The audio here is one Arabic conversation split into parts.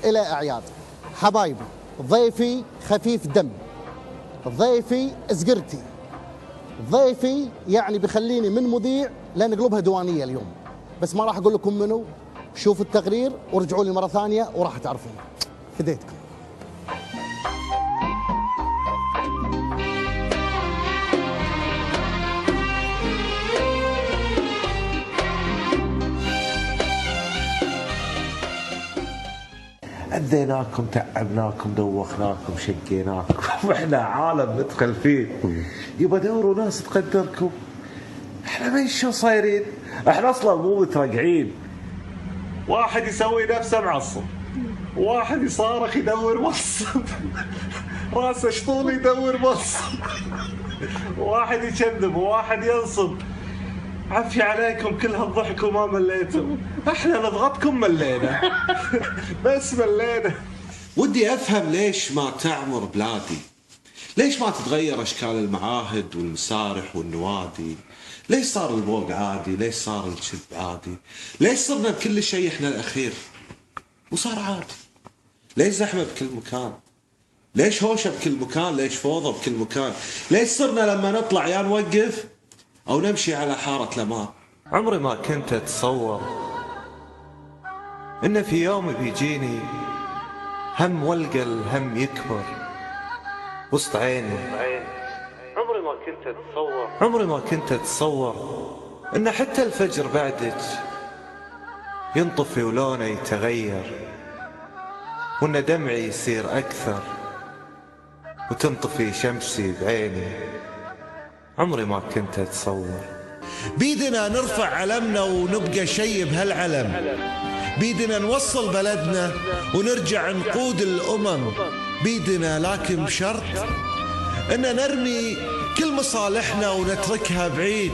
إلى أعياد. حبايبي، ضيفي خفيف دم، ضيفي زقرتي، ضيفي يعني بيخليني من مذيع لأن قلوبها دوانية اليوم، بس ما راح أقول لكم منو. شوفوا التقرير ورجعوا لي مرة ثانية وراح تعرفون. فديتكم. أذيناكم، تعبناكم، دوخناكم، شقيناكم واحنا عالم ندخل فيه. يبا دوروا ناس تقدركم. احنا ما شو صايرين، احنا اصلا مو مترقعين. واحد يسوي نفسه معصب، واحد يصارخ يدور مصب راسه شطول يدور مصب، واحد يكذب وواحد ينصب. عفي عليكم كل هالضحك وما مليتم، احنا نضغطكم ملينا بس ملينا. ودي افهم ليش ما تعمر بلادي، ليش ما تتغير اشكال المعاهد والمسارح والنوادي، ليش صار البوق عادي، ليش صار الشب عادي، ليش صرنا بكل شيء احنا الاخير وصار عادي، ليش زحمه بكل مكان، ليش هوشه بكل مكان، ليش فوضى بكل مكان، ليش صرنا لما نطلع يا نوقف أو نمشي على حارة لمان. عمري ما كنت أتصور إن في يوم بيجيني هم والقى الهم يكبر وسط عيني. عمري ما كنت أتصور إن حتى الفجر بعدك ينطفي ولونه يتغير، وإن دمعي يصير أكثر وتنطفي شمسي بعيني. عمري ما كنت أتصور. بيدنا نرفع علمنا ونبقى شي بهالعلم، بيدنا نوصل بلدنا ونرجع نقود الأمم، بيدنا لكن بشرط إن نرمي كل مصالحنا ونتركها بعيد.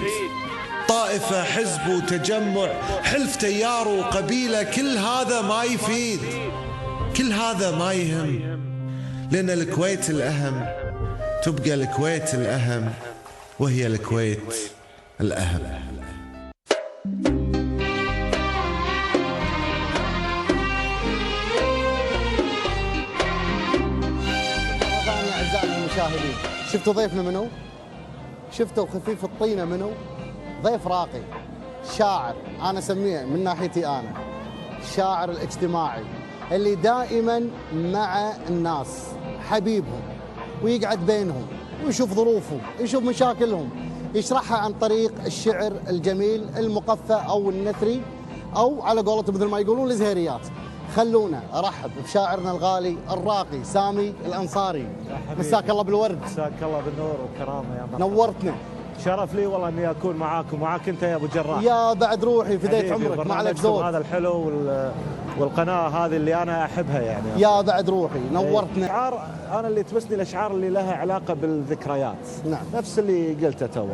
طائفة، حزب وتجمع، حلف تيار وقبيلة، كل هذا ما يفيد، كل هذا ما يهم، لأن الكويت الأهم تبقى الكويت الأهم، وهي الكويت الأهم. أعزائنا المشاهدين، شفتوا ضيفنا منو؟ شفتوا خفيف الطينة منو؟ ضيف راقي، شاعر، أنا أسميه من ناحيتي أنا الشاعر الاجتماعي اللي دائما مع الناس، حبيبهم، ويقعد بينهم ويشوف ظروفهم، يشوف مشاكلهم، يشرحها عن طريق الشعر الجميل المقفى أو النثري، أو على قولتهم مثل ما يقولون الزهيريات. خلونا أرحب بشاعرنا الغالي الراقي سامي الأنصاري. مساك الله بالورد. مساك الله بالنور والكرامة يا مرحبا. نورتنا. شرف لي والله اني اكون معاك ومعاك انت يا ابو جراح. يا بعد روحي فديت عمرك، ما عليك زود. هذا الحلو والقناه هذه اللي انا احبها يعني. يا بعد روحي نورتنا. اشعار انا اللي تمسني الاشعار اللي لها علاقه بالذكريات. نعم. نفس اللي قلته تو.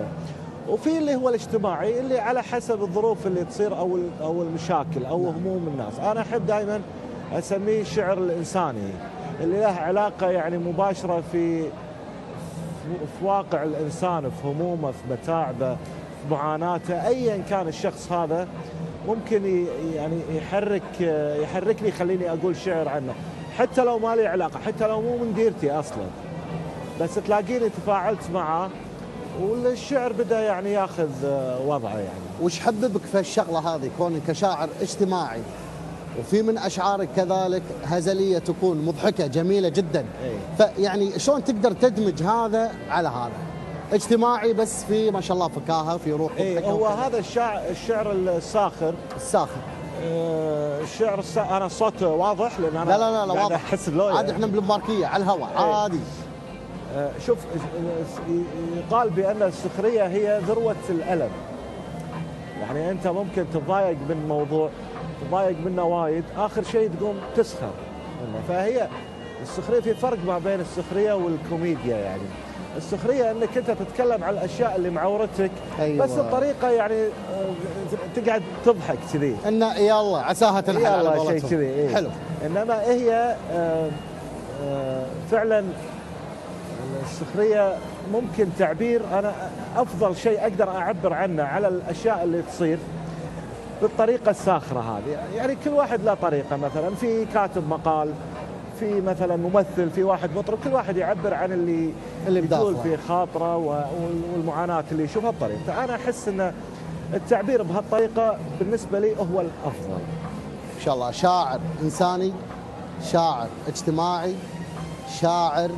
وفي اللي هو الاجتماعي اللي على حسب الظروف اللي تصير او المشاكل او نعم. هموم الناس. انا احب دائما اسميه الشعر الانساني اللي له علاقه يعني مباشره في واقع الإنسان، في همومه، في متاعبه، في معاناته، أيا كان الشخص هذا ممكن يعني يحركني، يخليني أقول شعر عنه، حتى لو ما لي علاقة، حتى لو مو من ديرتي أصلا، بس تلاقيني تفاعلت معه والشعر بدأ يعني ياخذ وضعه يعني. وش حببك في الشغلة هذه كونك كشاعر اجتماعي، وفي من أشعارك كذلك هزلية تكون مضحكة جميلة جدا، فيعني شلون تقدر تدمج هذا على هذا؟ اجتماعي بس في ما شاء الله فكاهة، في روح مضحكة. هو هذا الشعر الساخر. الشعر أنا الصوت واضح لأن أنا لا واضح، أحس بلوية عادي. إحنا بالمباركية على الهواء عادي. شوف، يقال بأن السخرية هي ذروة الألم، يعني أنت ممكن تتضايق من موضوع، تضايق منه وايد، آخر شيء تقوم تسخر منه. فهي السخرية، في فرق ما بين السخرية والكوميديا. يعني السخرية أنك أنت تتكلم عن الأشياء اللي معورتك. أيوة. بس الطريقة يعني تقعد تضحك كذي، إنه يلا عساها تنحل على قولتهم. شيء كذي. حلو. إنما هي فعلا السخرية ممكن تعبير، أنا أفضل شيء أقدر أعبر عنه على الأشياء اللي تصير بالطريقة الساخرة هذه. يعني كل واحد له طريقة، مثلا في كاتب مقال، في مثلا ممثل، في واحد مطرب، كل واحد يعبر عن اللي يقول في خاطره والمعاناة اللي يشوفها بطريقته. أنا أحس أن التعبير بهالطريقة بالنسبة لي هو الأفضل. إن شاء الله. شاعر إنساني، شاعر اجتماعي، شاعر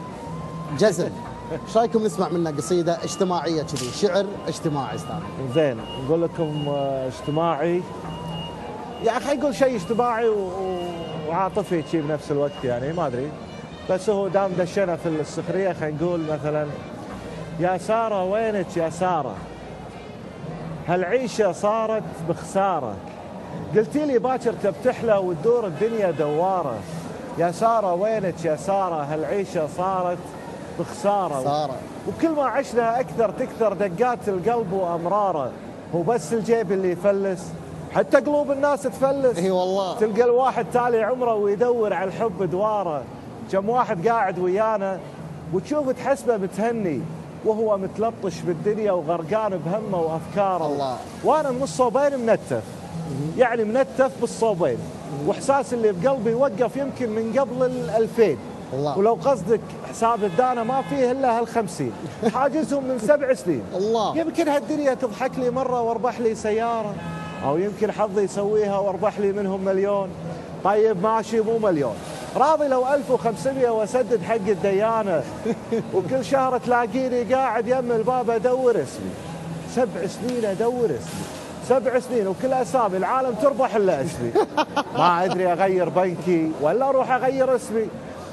جزل. ايش رايكم نسمع منه قصيده اجتماعيه كذي، شعر اجتماعي استاذ؟ زين، نقول لكم اجتماعي، يعني خلينا نقول شيء اجتماعي وعاطفي شيء بنفس الوقت، يعني ما ادري، بس هو دام دشنا في السخريه خلينا نقول مثلا: يا ساره وينك يا ساره، هالعيشه صارت بخساره، قلتي لي باكر تبتحلى وتدور الدنيا دواره، يا ساره وينك يا ساره، هالعيشه صارت بخساره سارة. وكل ما عشنا اكثر تكثر دقات القلب وامراره، هو بس الجيب اللي يفلس، حتى قلوب الناس تفلس. اي والله. تلقى الواحد تالي عمره ويدور على الحب دواره، كم واحد قاعد ويانا وتشوف تحسبه متهني وهو متلطش بالدنيا وغرقان بهمه وافكاره. الله. وانا من الصوبين منتف، يعني منتف بالصوبين، واحساس اللي بقلبي يوقف يمكن من قبل 2000. الله. ولو قصدك حساب الدانة ما فيه الا هال50 حاجزهم من 7 سنين. الله. يمكن هالدنيا تضحك لي مره واربح لي سياره، او يمكن حظي يسويها واربح لي منهم مليون. طيب ماشي، مو مليون، راضي لو 1500 واسدد حق الديانه، وكل شهر تلاقيني قاعد يم الباب ادور اسمي. 7 سنين ادور اسمي، 7 سنين وكل اسامي العالم تربح الا اسمي. ما ادري اغير بنكي ولا اروح اغير اسمي.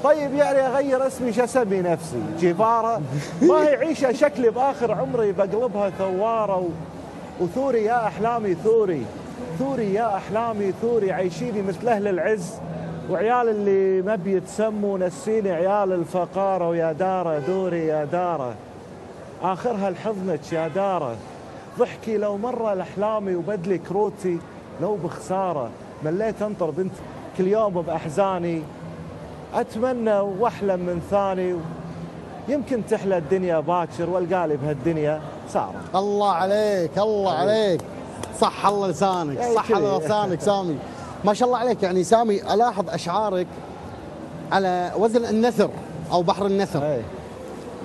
طيب يعني اغير اسمي شو اسمي نفسي؟ جيفاره؟ ما هي عيشه شكلي باخر عمري بقلبها ثواره وثوري يا احلامي ثوري، ثوري يا احلامي ثوري، عيشيني مثل اهل العز وعيال اللي ما بيتسموا، نسيني عيال الفقاره، ويا داره دوري يا داره اخرها لحضنك يا داره، ضحكي لو مره لاحلامي وبدلي كروتي لو بخساره، مليت انطر بنت كل يوم باحزاني، اتمنى واحلم من ثاني، يمكن تحلى الدنيا باكر والقالي بهالدنيا ساره. الله عليك، الله عليك، صح الله لسانك، صح الله لسانك سامي، ما شاء الله عليك. يعني سامي الاحظ اشعارك على وزن النثر او بحر النثر،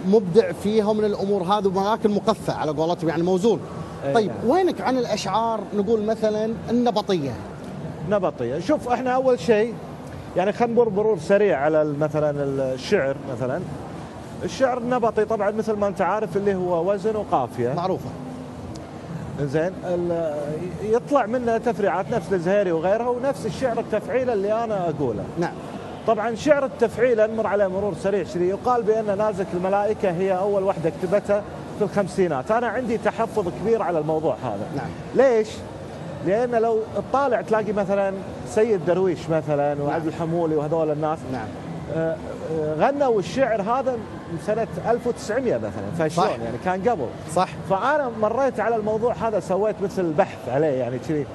مبدع فيها من الامور هذه، ومراكل مقفى على قولتهم، يعني موزون. طيب وينك عن الاشعار نقول مثلا النبطيه؟ نبطيه، شوف احنا اول شيء يعني خلينا نمر مرور سريع على مثلا الشعر. مثلا الشعر النبطي طبعا مثل ما انت عارف اللي هو وزن وقافيه معروفه. زين، يطلع منه تفريعات نفس الزهيري وغيرها، ونفس الشعر التفعيله اللي انا اقوله. نعم. طبعا شعر التفعيله نمر على مرور سريع شديد. يقال بان نازك الملائكه هي اول وحده كتبتها في الخمسينات. انا عندي تحفظ كبير على الموضوع هذا. نعم. ليش؟ لأن لو تطالع تلاقي مثلا سيد درويش مثلا وعبد الحمولي وهذول الناس، نعم، غنوا الشعر هذا من سنة 1900 مثلا، فشلون يعني كان قبل. صح. فأنا مريت على الموضوع هذا، سويت مثل بحث عليه يعني كذي،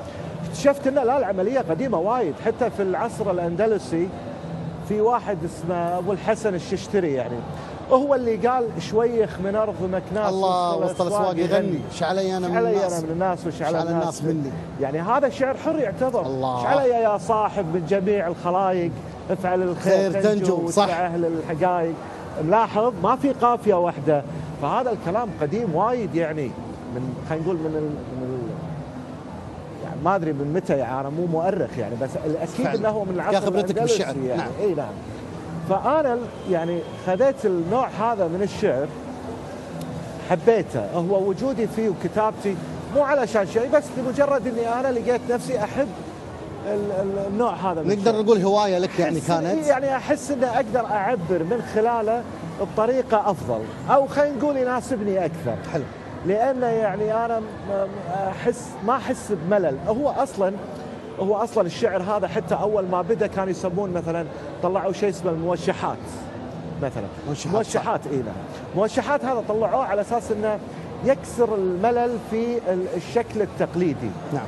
اكتشفت ان لا، العملية قديمة وايد. حتى في العصر الأندلسي في واحد اسمه أبو الحسن الششتري، يعني هو اللي قال شويش من أرض مكناس الله وسط الأسواق يغني، شعلي أنا من الناس، من الناس وشعل الناس مني. يعني هذا شعر حر يعتبر. الله. شعلي يا صاحب من جميع الخلائق، افعل الخير تنجو، صح. أهل الحقائق. ملاحظ ما في قافية واحدة، فهذا الكلام قديم وايد، يعني من خلينا نقول يعني ما ادري من متى، يعني انا مو مؤرخ يعني، بس الاكيد انه هو من العصر خبرتك بالشعر. يعني. نعم. اي نعم. فانا يعني خذيت النوع هذا من الشعر، حبيته، هو وجودي فيه وكتابتي مو علشان شيء، بس لمجرد اني انا لقيت نفسي احب النوع هذا من نقدر الشعر. نقول هوايه لك يعني كانت، يعني احس اني اقدر اعبر من خلاله بطريقه افضل، او خلينا نقول يناسبني اكثر. حلو. لأنه يعني أنا ما أحس بملل. هو أصلا الشعر هذا حتى أول ما بدأ كانوا يسمون مثلا، طلعوا شيء اسمه الموشحات مثلا. موشحات إيه نعم. موشحات هذا طلعوه على أساس أنه يكسر الملل في الشكل التقليدي. نعم.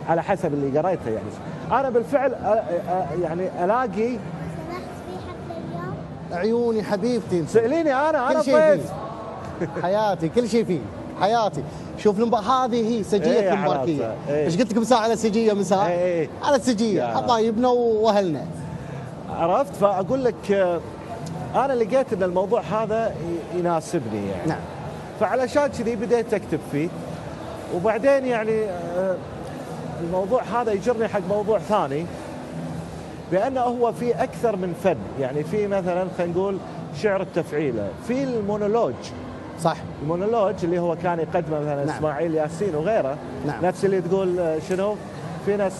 على حسب اللي قريته يعني. أنا بالفعل يعني ألاقي عيوني حبيبتي، سأليني أنا كل شيء ضيف فيه. حياتي كل شيء فيه. حياتي. شوف هذه هي سجيه المباركيه. ايش قلت لكم ساعه على سجيه مساء؟ على سجيه حبايبنا واهلنا. عرفت؟ فاقول لك انا لقيت ان الموضوع هذا يناسبني يعني. نعم. فعلشان كذي بديت اكتب فيه، وبعدين يعني الموضوع هذا يجرني حق موضوع ثاني، بانه هو في اكثر من فن. يعني في مثلا خلينا نقول شعر التفعيله، في المونولوج. صح. المونولوج اللي هو كان يقدمه مثلا نعم. اسماعيل ياسين وغيره. نعم. نفس اللي تقول شنو؟ في ناس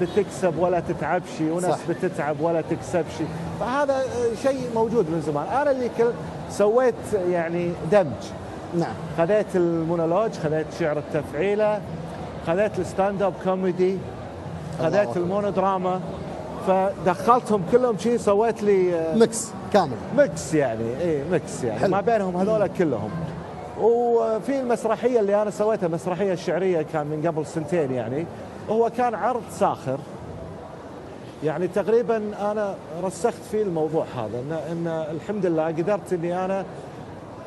بتكسب ولا تتعبش، وناس صح. بتتعب ولا تكسبش. فهذا شيء موجود من زمان. انا اللي سويت يعني دمج. نعم. خذيت المونولوج، خذيت شعر التفعيله، خذيت الستاند اب كوميدي، خذيت المونودراما، فدخلتهم كلهم شيء، سويت لي ميكس كامل. ميكس يعني، ميكس يعني حلو. ما بينهم هذول كلهم. وفي المسرحيه اللي انا سويتها، مسرحيه شعريه كان من قبل سنتين يعني، وهو كان عرض ساخر. يعني تقريبا انا رسخت فيه الموضوع هذا، ان الحمد لله قدرت اني انا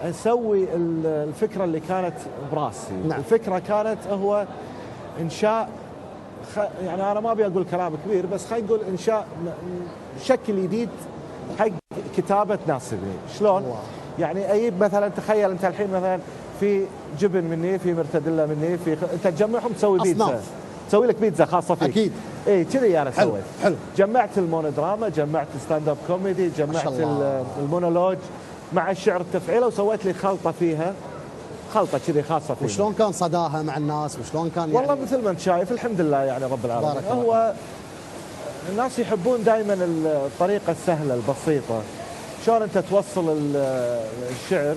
اسوي الفكره اللي كانت براسي. نعم. الفكره كانت هو انشاء يعني انا ما ابي اقول كلام كبير، بس خلينا نقول انشاء شكل جديد حق كتابه تناسبني. شلون؟ يعني اجيب مثلا، تخيل انت الحين مثلا في جبن مني، في مرتديلا مني، في انت تجمعهم تسوي بيتزا، تسوي لك بيتزا خاصه فيك. اكيد. كذي انا سويت. حلو. جمعت المونودراما، جمعت ستاند اب كوميدي، جمعت المونولوج مع الشعر التفعيله، وسويت لي خلطه فيها، خلطه كذي خاصه فيها. وشلون كان صداها مع الناس؟ وشلون كان والله يعني مثل ما انت شايف الحمد لله يعني رب العالمين. بارك هو الناس يحبون دائما الطريقه السهله البسيطه. شلون انت توصل الشعر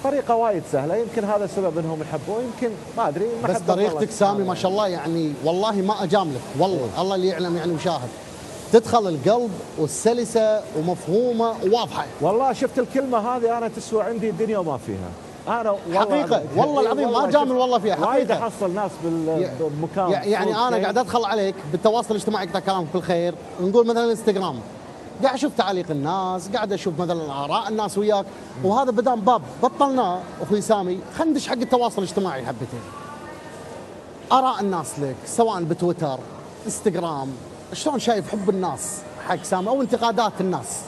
طريقه وايد سهله. يمكن هذا السبب انهم يحبوه، يمكن ما ادري. بس طريقتك سامي ما شاء الله يعني، والله ما اجاملك، والله الله اللي يعلم يعني وشاهد، تدخل القلب والسلسه ومفهومه وواضحه. والله شفت الكلمه هذه انا تسوى عندي الدنيا وما فيها. انا حقيقه والله العظيم ما جامل والله فيها حقيقه. وايد احصل ناس بالمكان. يعني انا قاعد ادخل عليك بالتواصل الاجتماعي، قطع كلامك بالخير، نقول مثلا الانستغرام، قاعد اشوف تعاليق الناس، قاعد اشوف مثلا اراء الناس وياك، وهذا بدام باب بطلناه اخوي سامي، خلينا ندش حق التواصل الاجتماعي حبتين. اراء الناس لك سواء بتويتر، انستغرام، شلون شايف حب الناس حق سامي او انتقادات الناس؟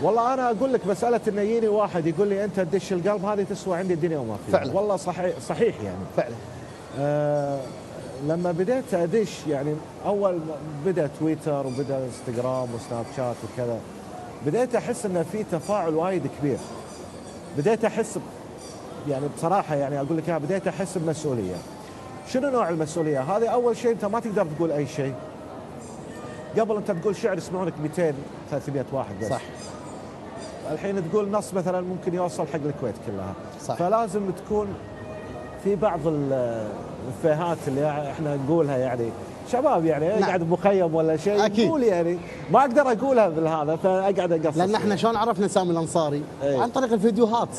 والله انا اقول لك مساله انه يجيني واحد يقول لي انت تدش القلب، هذه تسوى عندي الدنيا وما فيها. فعلا. والله صحيح يعني فعلا. لما بديت ادش يعني، اول بدا تويتر وبدا انستغرام وسناب شات وكذا، بديت احس انه في تفاعل وايد كبير. بديت احس يعني بصراحه يعني اقول لك بديت احس بمسؤوليه. شنو نوع المسؤوليه هذه؟ اول شيء انت ما تقدر تقول اي شيء. قبل انت تقول شعر يسمعونك 200 300 واحد بس. صح. الحين تقول نص مثلا ممكن يوصل حق الكويت كلها. صح. فلازم تكون في بعض الفيهات اللي احنا نقولها يعني شباب يعني. نعم. قاعد بمخيم ولا شيء نقول يعني ما اقدر اقولها بالهذا، فاقعد اقصص. لان احنا شلون عرفنا سامي الانصاري؟ عن طريق الفيديوهات.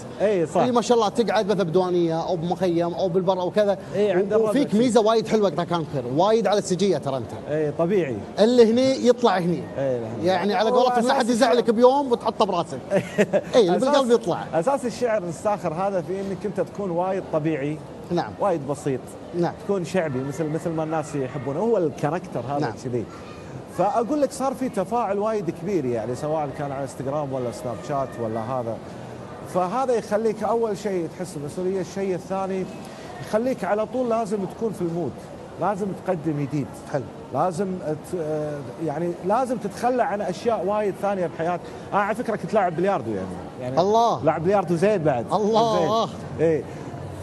صح. اللي ما شاء الله تقعد مثلا بديوانيه او بمخيم او بالبر او كذا. وفيك ميزه وايد حلوه كان خير وايد على السجيه ترى انت. طبيعي. اللي هني يطلع هني. يعني على قولتهم لا حد يزعلك بيوم وتحطه براسك. اللي بالقلب يطلع. اساس الشعر الساخر هذا في انك انت تكون وايد طبيعي. نعم. وايد بسيط. نعم. تكون شعبي مثل ما الناس يحبونه، هو الكاركتر هذا كذي. نعم. فاقول لك صار في تفاعل وايد كبير يعني، سواء كان على انستغرام ولا سناب شات ولا هذا. فهذا يخليك اول شيء تحس بالمسؤوليه. الشيء الثاني يخليك على طول لازم تكون في المود، لازم تقدم جديد. حلو. لازم يعني لازم تتخلى عن اشياء وايد ثانيه بحياتك. على فكره كنت لاعب بلياردو يعني الله. لاعب بلياردو زين بعد. الله. زين.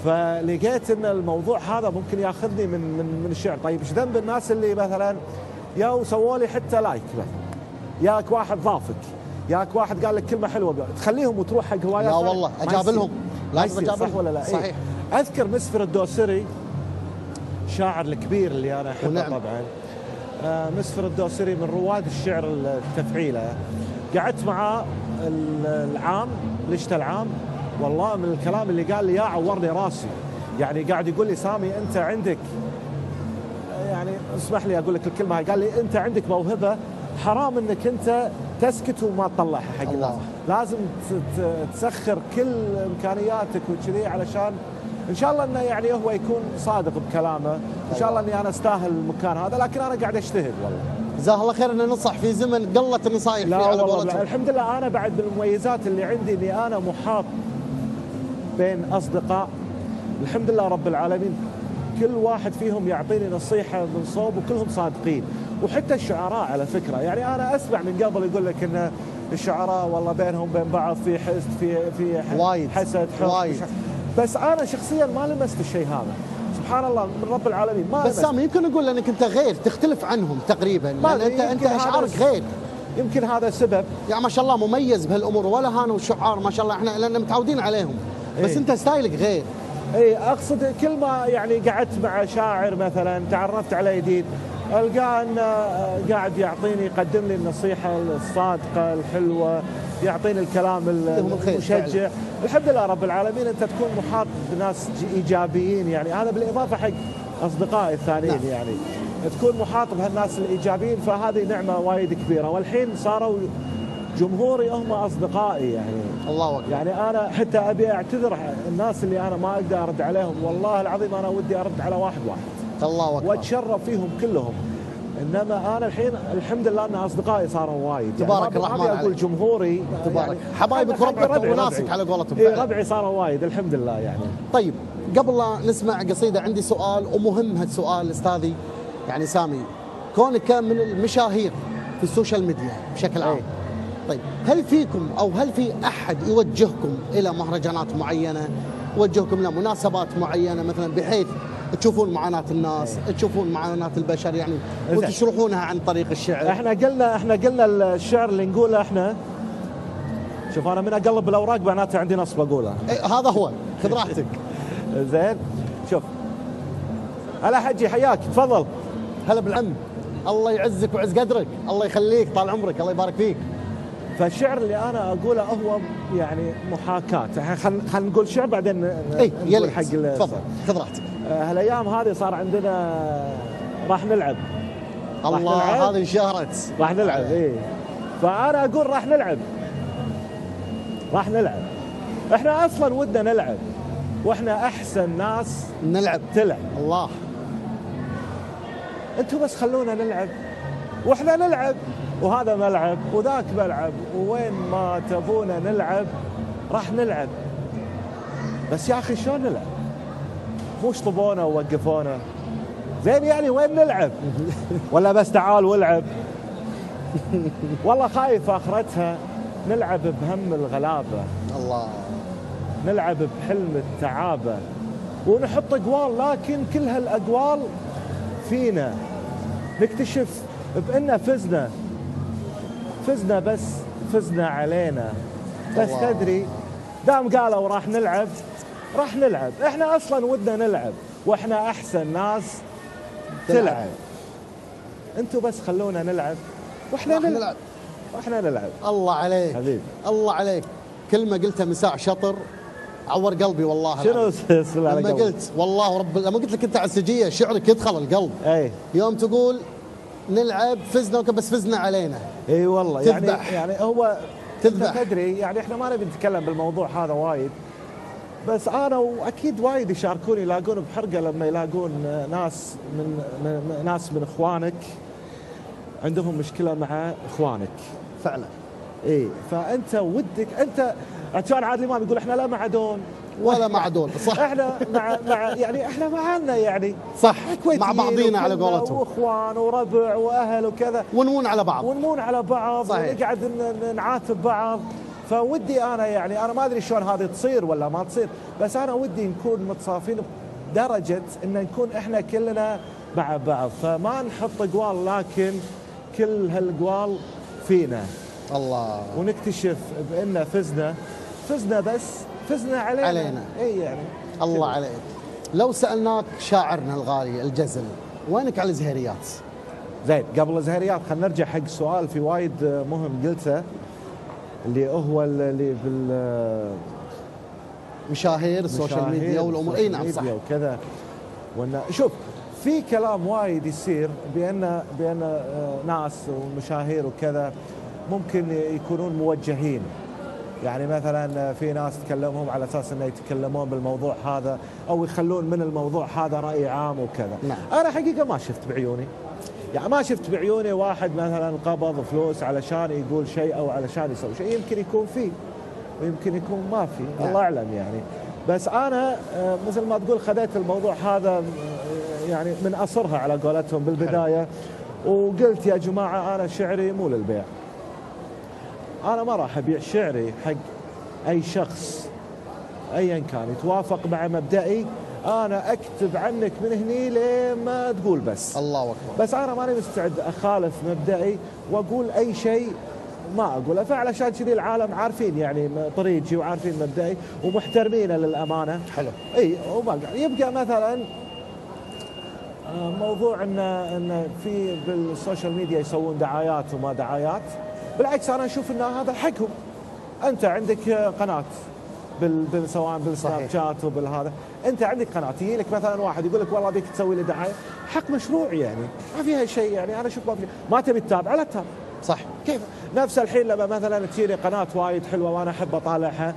فلقيت ان الموضوع هذا ممكن ياخذني من الشعر. طيب ايش ذنب الناس اللي مثلا يا سووا لي حتى لايك مثلا، ياك واحد ضافك، ياك واحد قال لك كلمه حلوه، تخليهم وتروح حق هوايات؟ لا والله اجابلهم، لازم اجابلهم. صح ولا لا؟ صحيح. اذكر مسفر الدوسري، شاعر الكبير اللي انا احبه طبعا. مسفر الدوسري من رواد الشعر التفعيله. قعدت معاه العام الشتاء العام، والله من الكلام اللي قال لي يا عورني راسي. يعني قاعد يقول لي سامي انت عندك، يعني اسمح لي اقول لك الكلمه هاي، قال لي انت عندك موهبه، حرام انك انت تسكت وما تطلعها حق الناس. لازم تسخر كل امكانياتك وكذي علشان ان شاء الله انه يعني هو يكون صادق بكلامه، ان شاء الله اني انا استاهل المكان هذا، لكن انا قاعد اجتهد والله. جزاه الله خير، ان ننصح في زمن قلت النصائح لا فيه على والله قولتهم. الحمد لله انا بعد بالمميزات اللي عندي اني انا محاط بين اصدقاء الحمد لله رب العالمين، كل واحد فيهم يعطيني نصيحه من صوب وكلهم صادقين، وحتى الشعراء على فكره، يعني انا اسمع من قبل يقول لك ان الشعراء والله بينهم بين بعض في حسد في وايد حسد حب وايد. بس انا شخصيا ما لمست الشيء هذا، سبحان الله من رب العالمين ما بس لمست. سامي يمكن نقول انك انت غير، تختلف عنهم تقريبا، ما لان أدري، انت يمكن اشعارك هذا غير. يمكن هذا سبب. يعني ما شاء الله مميز بهالامور، ولا هانوا الشعار ما شاء الله احنا لان متعودين عليهم، بس إيه. انت ستايلك غير. اي اقصد كل ما يعني قعدت مع شاعر مثلا تعرفت عليه جديد، القاه انه قاعد يعطيني يقدم لي النصيحه الصادقه الحلوه، يعطيني الكلام المشجع. الحمد لله رب العالمين انت تكون محاط بناس ايجابيين، يعني هذا بالاضافه حق اصدقائي الثانيين. نعم. يعني تكون محاط بهالناس الايجابيين، فهذه نعمه وايد كبيره، والحين صاروا جمهوري هم اصدقائي يعني. الله اكبر. يعني انا حتى ابي اعتذر الناس اللي انا ما اقدر ارد عليهم، والله العظيم انا ودي ارد على واحد الله اكبر. واتشرف فيهم كلهم، انما انا الحين الحمد لله ان اصدقائي صاروا وايد. تبارك يعني الرحمن ما اقول جمهوري، تبارك يعني حبايبك وربعك وناسك على قولتهم. إيه ربعي صاروا وايد الحمد لله يعني. طيب قبل لا نسمع قصيده عندي سؤال، ومهم هالسؤال استاذي يعني سامي، كونك من المشاهير في السوشيال ميديا بشكل عام. أي. طيب هل فيكم او هل في احد يوجهكم الى مهرجانات معينه، يوجهكم لمناسبات معينه مثلا، بحيث تشوفون معاناه الناس، تشوفون معاناه البشر يعني، وتشرحونها عن طريق الشعر؟ احنا قلنا الشعر اللي نقوله احنا، شوف انا من اقلب الاوراق معناته عندي نص بقوله. هذا هو، خذ راحتك. زين شوف، هلا حجي حياك تفضل. هلا بالعم، الله يعزك ويعز قدرك، الله يخليك طال عمرك، الله يبارك فيك. فالشعر اللي انا اقوله هو يعني محاكاة، خلينا نقول شعر بعدين اي نقول حق تفضل خذ راحتك. هالايام هذه صار عندنا راح نلعب. الله هذه انشهرت. راح نلعب اي، فانا اقول راح نلعب. احنا اصلا ودنا نلعب، واحنا احسن ناس نلعب تلعب. الله، انتوا بس خلونا نلعب واحنا نلعب، وهذا ملعب وذاك ملعب، وين ما تبونا نلعب راح نلعب. بس يا اخي شلون نلعب؟ مو شطبونا ووقفونا زين، يعني وين نلعب؟ ولا بس تعال والعب؟ والله خايف اخرتها نلعب بهم الغلابه، الله، نلعب بحلم التعابه، ونحط اقوال، لكن كل هالاقوال فينا نكتشف بأننا فزنا بس فزنا علينا. بس الله. تدري دام قالوا راح نلعب احنا اصلا ودنا نلعب، واحنا احسن ناس تلعب. انتوا بس خلونا نلعب واحنا نلعب. الله عليك حبيبي، الله عليك. كلمه قلتها من ساعه شطر عور قلبي والله. شنو لما قلت والله لما قلت لك انت عسجيه شعرك يدخل القلب. اي يوم تقول نلعب فزنا بس فزنا علينا. اي والله تذبح. يعني هو تذبح. تدري يعني احنا ما نبي نتكلم بالموضوع هذا وايد، بس انا واكيد وايد يشاركوني يلاقون بحرقه لما يلاقون ناس من اخوانك عندهم مشكله مع اخوانك. فعلا. اي فانت ودك انت، كان عادل امام يقول احنا لا مع دون ولا مع دول، صح. احنا مع يعني احنا معانا يعني، صح، مع بعضينا على قولتهم، واخوان وربع واهل وكذا، ونمون على بعض، صحيح. ونقعد نعاتب بعض. فودي انا يعني انا ما ادري شلون هذه تصير ولا ما تصير، بس انا ودي نكون متصافين بدرجه ان نكون احنا كلنا مع بعض، فما نحط اقوال لكن كل هالاقوال فينا. الله. ونكتشف بان فزنا بس فزنا علينا. اي يعني الله عليك. لو سالناك شاعرنا الغالي الجزل، وينك على الزهريات؟ زين، قبل الزهريات خلينا نرجع حق سؤال في وايد مهم قلته، اللي هو اللي مشاهير السوشيال ميديا والامور. اي نعم صح وكذا. شوف في كلام وايد يصير بان ناس ومشاهير وكذا ممكن يكونون موجهين، يعني مثلا في ناس تكلمهم على اساس انه يتكلمون بالموضوع هذا او يخلون من الموضوع هذا راي عام وكذا. نعم. انا حقيقه ما شفت بعيوني، يعني ما شفت بعيوني واحد مثلا قبض فلوس علشان يقول شيء او علشان يسوي شيء. يمكن يكون فيه ويمكن يكون ما في، نعم. الله اعلم يعني. بس انا مثل ما تقول خذيت الموضوع هذا يعني من أصرها على قولتهم بالبداية، وقلت يا جماعة أنا شعري مو للبيع، أنا ما راح أبيع شعري حق أي شخص أيا كان يتوافق مع مبدئي. أنا أكتب عنك من هني لما تقول بس الله أكبر. بس أنا ماني مستعد أخالف مبدئي وأقول أي شيء ما أقوله. فعلشان كذي العالم عارفين يعني طريقي وعارفين مبدئي ومحترمينه للأمانة. حلو. اي وما يبقى مثلا موضوع ان في بالسوشيال ميديا يسوون دعايات وما دعايات. بالعكس انا اشوف ان هذا حقهم. انت عندك قناه سواء بالسناب شات وبالهذا، انت عندك قناه يجي لك مثلا واحد يقول لك والله ابيك تسوي لي دعايه، حق مشروع يعني ما فيها شيء. يعني انا اشوف ما تبي تتابع لا تتابع. صح. كيف نفس الحين لما مثلا تجيني قناه وايد حلوه وانا احب اطالعها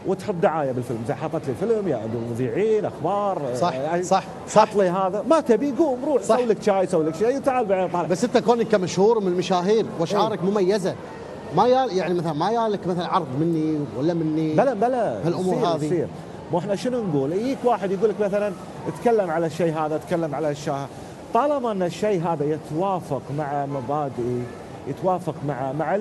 وتحط دعايه بالفيلم، زي حطت لي فيلم يا مذيعين اخبار صح يعني صح حط لي هذا، ما تبي قوم روح سوي لك شاي سوي لك شيء وتعال بعدين طالع. بس انت كونك كمشهور من المشاهير واشعارك مميزه، ما يعني مثلا ما يالك مثلا عرض مني ولا مني؟ بلا هالامور هذه يصير. مو احنا شنو نقول؟ يجيك واحد يقول لك مثلا اتكلم على الشيء هذا، اتكلم على الشيء، طالما ان الشيء هذا يتوافق مع مبادئي، يتوافق مع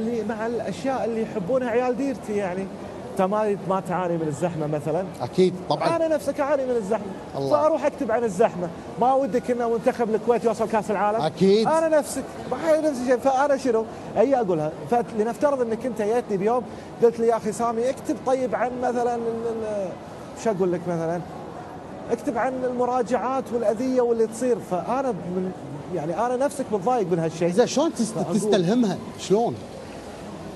الاشياء اللي يحبونها عيال ديرتي. يعني انت ما تعاني من الزحمه مثلا؟ اكيد طبعا. انا نفسك اعاني من الزحمه، الله. فاروح اكتب عن الزحمه. ما ودك ان منتخب الكويت يوصل كاس العالم؟ اكيد. انا نفسك نفس الشيء. فانا شنو اي اقولها؟ فلنفترض انك انت جيتني بيوم قلت لي يا اخي سامي اكتب طيب عن مثلا شو اقول لك مثلا، اكتب عن المراجعات والاذيه واللي تصير. فانا يعني انا نفسك متضايق من هالشيء. زين شلون تستلهمها؟ شلون؟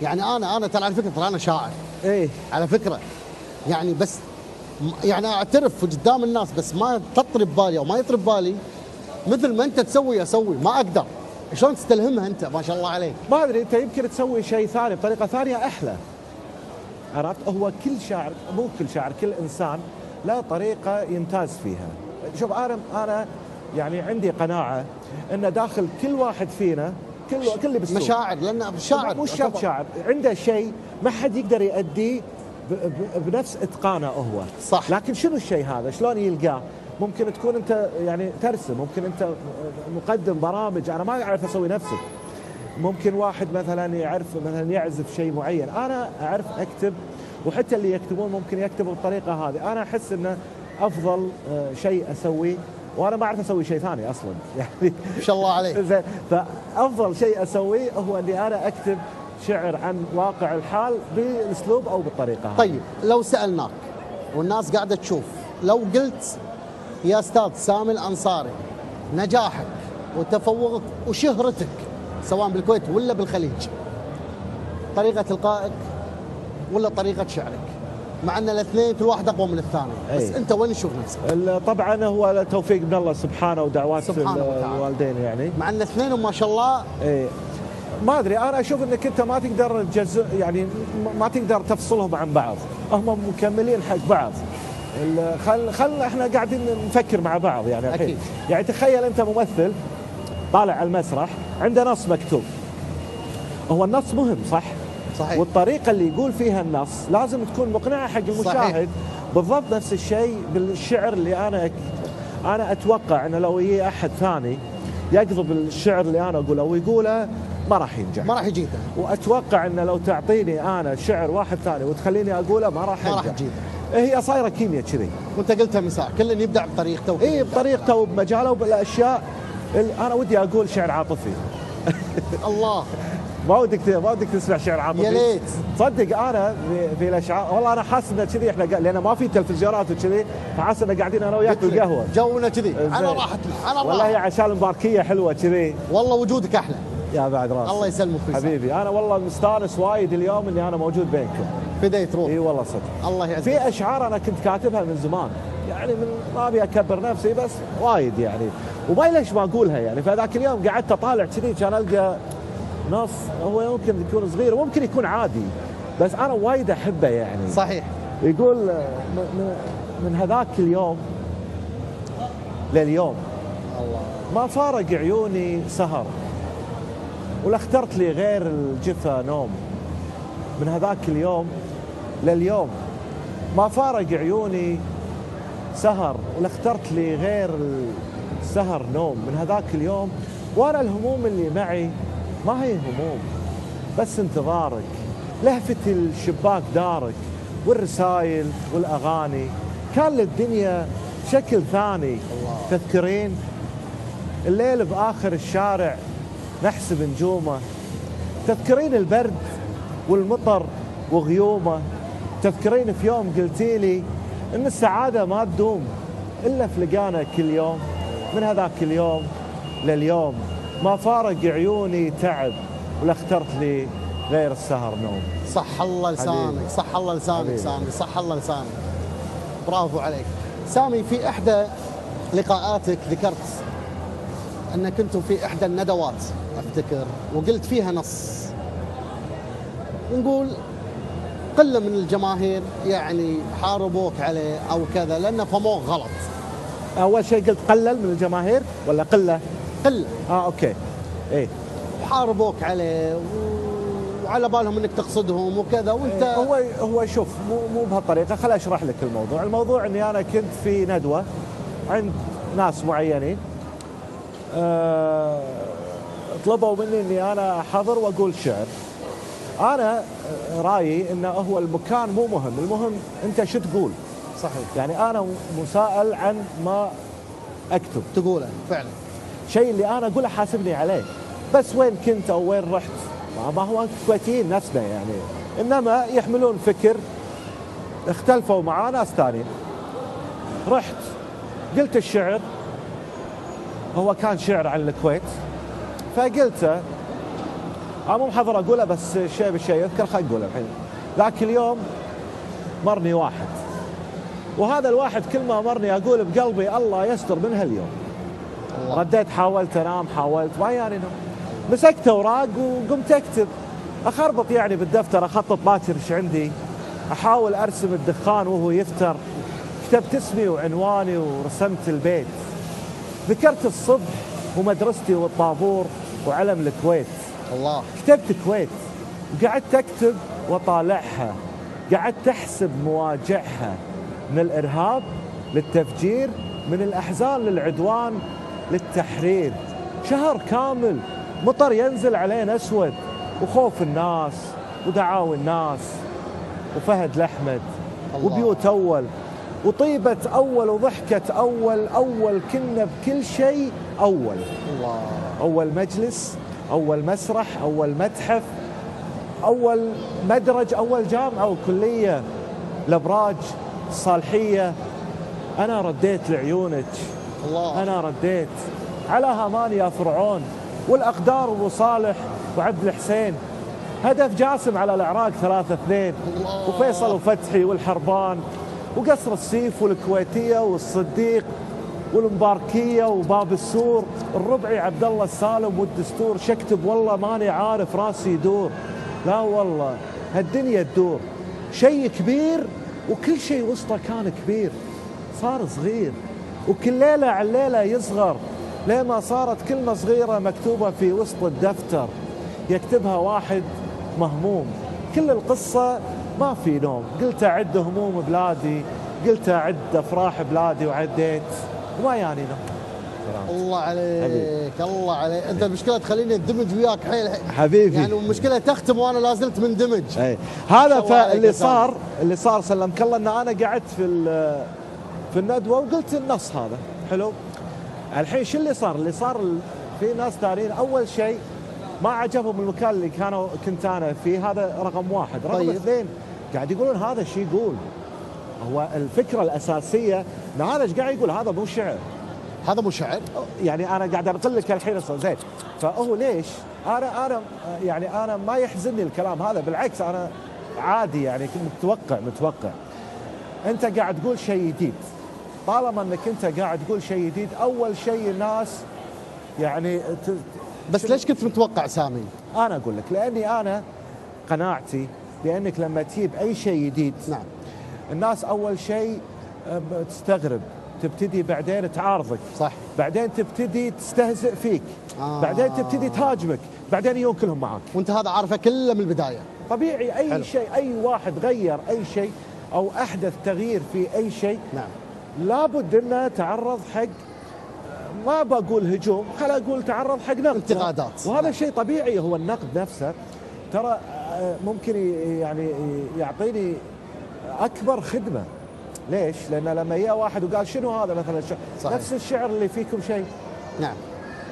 يعني انا ترى على فكره انا شاعر. ايه على فكره يعني بس يعني اعترف قدام الناس، بس ما تطري ببالي او ما يطري ببالي مثل ما انت تسوي اسوي، ما اقدر. شلون تستلهمها انت ما شاء الله عليك؟ ما ادري، انت يمكن تسوي شيء ثاني بطريقه ثانيه احلى. عرفت؟ هو كل شاعر، مو كل شاعر، كل انسان له طريقه يمتاز فيها. شوف انا يعني عندي قناعه ان داخل كل واحد فينا كل اللي بالسوق مشاعر، لان شاعر مو شرط شاعر عنده شيء ما حد يقدر يؤديه بنفس اتقانه هو. صح. لكن شنو الشيء هذا؟ شلون يلقاه؟ ممكن تكون انت يعني ترسم، ممكن انت مقدم برامج، انا ما اعرف اسوي نفسك. ممكن واحد مثلا يعرف مثلا يعزف شيء معين، انا اعرف اكتب، وحتى اللي يكتبون ممكن يكتبوا بالطريقه هذه. انا احس انه افضل شيء اسويه، وانا ما اعرف اسوي شيء ثاني اصلا يعني ما شاء الله عليك. زين، فافضل شيء اسويه هو اني انا اكتب شعر عن واقع الحال بالاسلوب او بالطريقه هذه. طيب لو سالناك والناس قاعده تشوف، لو قلت يا استاذ سامي الانصاري نجاحك وتفوقك وشهرتك سواء بالكويت ولا بالخليج، طريقه القائك ولا طريقه شعرك؟ مع ان الاثنين كل واحد اقوى من الثاني، بس أي. انت وين تشوف نفسك؟ طبعا هو توفيق من الله سبحانه ودعوات الوالدين يعني، مع ان الاثنين ما شاء الله. ايه ما ادري، انا اشوف انك انت ما تقدر يعني ما تقدر تفصلهم عن بعض، هم مكملين حق بعض. خل احنا قاعدين نفكر مع بعض يعني الحين. أكيد. يعني تخيل انت ممثل طالع على المسرح عنده نص مكتوب، هو النص مهم صح؟ صحيح. والطريقه اللي يقول فيها النص لازم تكون مقنعه حق المشاهد. صحيح. بالضبط نفس الشيء بالشعر اللي انا اتوقع انه لو يجي احد ثاني يقضب الشعر اللي انا اقوله ويقوله ما راح ينجح، ما راح يجيده. واتوقع انه لو تعطيني انا شعر واحد ثاني وتخليني اقوله ما راح يجيده. هي صايره كيمياء كذي. وانت قلتها من ساعه، كل يبدع بطريقته. اي بطريقته وبمجاله وبالاشياء اللي انا ودي اقول شعر عاطفي. الله. ما ودك تسمع شعر عاطفي؟ يا ليت. صدق انا في الاشعار والله انا حاسس انه كذي، احنا لان ما في تلفزيونات وكذي، فحاسس انه قاعدين انا وياك بالقهوه جونا كذي على راحتنا على والله عشان المباركيه حلوه كذي. والله وجودك احلى يا بعد راسي. الله يسلمك حبيبي. انا والله مستانس وايد اليوم اني انا موجود بينكم. بديت روح. اي والله صدق. الله يعزك. في اشعار انا كنت كاتبها من زمان، يعني من ما ابي اكبر نفسي بس وايد يعني، وما ليش ما اقولها يعني. فذاك اليوم قعدت اطالع كذي كان القى نص هو ممكن يكون صغير وممكن يكون عادي، بس انا وايد احبه يعني. صحيح. يقول من هذاك اليوم لليوم الله. ما فارق عيوني سهر، ولا اخترت لي غير الجثة نوم. من هذاك اليوم لليوم ما فارق عيوني سهر، ولا اخترت لي غير السهر نوم. من هذاك اليوم وانا الهموم اللي معي ما هي هموم، بس انتظارك، لهفة الشباك دارك، والرسايل والاغاني. كان للدنيا شكل ثاني. الله. تذكرين الليل باخر الشارع نحسب نجومه، تذكرين البرد والمطر وغيومه، تذكرين في يوم قلتي لي ان السعاده ما تدوم الا في لقانا كل يوم. من هذاك اليوم لليوم ما فارق عيوني تعب، ولا اخترت لي غير السهر نوم. صح الله لسانك، صح الله لسانك سامي، صح الله لسانك. برافو عليك سامي. في احدى لقاءاتك ذكرت انك كنتم في احدى الندوات افتكر، وقلت فيها نص نقول قله من الجماهير يعني حاربوك عليه او كذا لانه فهموه غلط. اول شيء قلت قلل من الجماهير ولا قله؟ قله. اوكي. ايه. حاربوك عليه وعلى بالهم انك تقصدهم وكذا وانت هو شوف مو بهالطريقه. خل اشرح لك الموضوع. الموضوع اني انا كنت في ندوه عند ناس معينين، طلبوا مني اني انا احضر واقول شعر. انا رايي انه هو المكان مو مهم، المهم انت شو تقول. صحيح. يعني انا مسائل عن ما اكتب تقوله فعلا. شيء اللي انا اقوله حاسبني عليه، بس وين كنت او وين رحت ما هو كويتيين نفسنا يعني، انما يحملون فكر اختلفوا مع ناس ثانيين. رحت قلت الشعر، هو كان شعر عن الكويت، فقلته مو محضر اقوله بس شيء بالشيء يذكر. خلينا نقوله الحين. ذاك اليوم مرني واحد، وهذا الواحد كل ما مرني اقول بقلبي الله يستر من هاليوم. الله. رديت حاولت انام، حاولت ما يعني نوم، مسكت اوراق وقمت اكتب، اخربط يعني بالدفتر، اخطط باكر ايش عندي، احاول ارسم الدخان وهو يفتر. كتبت اسمي وعنواني ورسمت البيت، ذكرت الصبح ومدرستي والطابور وعلم الكويت. الله. كتبت كويت وقعدت اكتب واطالعها، قعدت احسب مواجعها، من الارهاب للتفجير، من الاحزان للعدوان للتحرير. شهر كامل مطر ينزل علينا اسود، وخوف الناس ودعاوي الناس، وفهد الاحمد وبيوت اول، وطيبة اول وضحكة اول كنا بكل شيء اول. الله. اول مجلس، اول مسرح، اول متحف، اول مدرج، اول جامعة وكلية، الابراج، الصالحية. انا رديت لعيونك، الله. انا رديت على هامان يا فرعون، والاقدار وابو صالح وعبد الحسين، هدف جاسم على العراق 3-2، وفيصل وفتحي والحربان، وقصر السيف والكويتية والصديق والمباركية وباب السور، الربعي عبد الله السالم والدستور. شكتب والله ماني عارف راسي يدور، لا والله هالدنيا تدور. شيء كبير وكل شيء وسطه كان كبير، صار صغير وكل ليلة عن ليلة يصغر، لما صارت كلمة صغيرة مكتوبة في وسط الدفتر يكتبها واحد مهموم. كل القصة ما في نوم، قلت أعد هموم بلادي، قلت أعد أفراح بلادي وعديت وما يعني نوم. الله عليك الله عليك. انت المشكله تخليني اندمج وياك حيل حبيبي، يعني المشكله تختم وانا لا زلت مندمج. اي هذا. فاللي صار سلمك الله ان انا قعدت في الندوه وقلت النص هذا حلو. الحين شو اللي صار؟ اللي صار في ناس ثانيين اول شيء ما عجبهم المكان اللي كنت انا فيه، هذا رقم واحد. رقم طيب. اثنين قاعد يقولون هذا شو يقول. هو الفكره الاساسيه ان هذا ايش قاعد يقول، هذا مو شعر، هذا مو شعر. يعني انا قاعد انقل لك الحين زين. فهو ليش انا يعني انا ما يحزنني الكلام هذا، بالعكس انا عادي يعني كنت متوقع. انت قاعد تقول شيء جديد، طالما انك انت قاعد تقول شيء جديد اول شيء الناس يعني بس ليش كنت متوقع سامي؟ انا اقول لك لاني انا قناعتي بانك لما تجيب اي شيء جديد، نعم. الناس اول شيء تستغرب، تبتدي بعدين تعارضك، صح. بعدين تبتدي تستهزئ فيك، بعدين تبتدي تهاجمك، بعدين يجون كلهم معاك. وانت هذا عارفه كله من البدايه. طبيعي اي حلو. شيء، اي واحد غير اي شيء او احدث تغيير في اي شيء، نعم. لابد انه تعرض حق، ما بقول هجوم، خليني اقول تعرض حق نقد، انتقادات. وهذا نعم. شيء طبيعي. هو النقد نفسه ترى ممكن يعني يعطيني اكبر خدمه. ليش؟ لان لما جاء واحد وقال شنو هذا مثلا صحيح. نفس الشعر اللي فيكم شيء، نعم.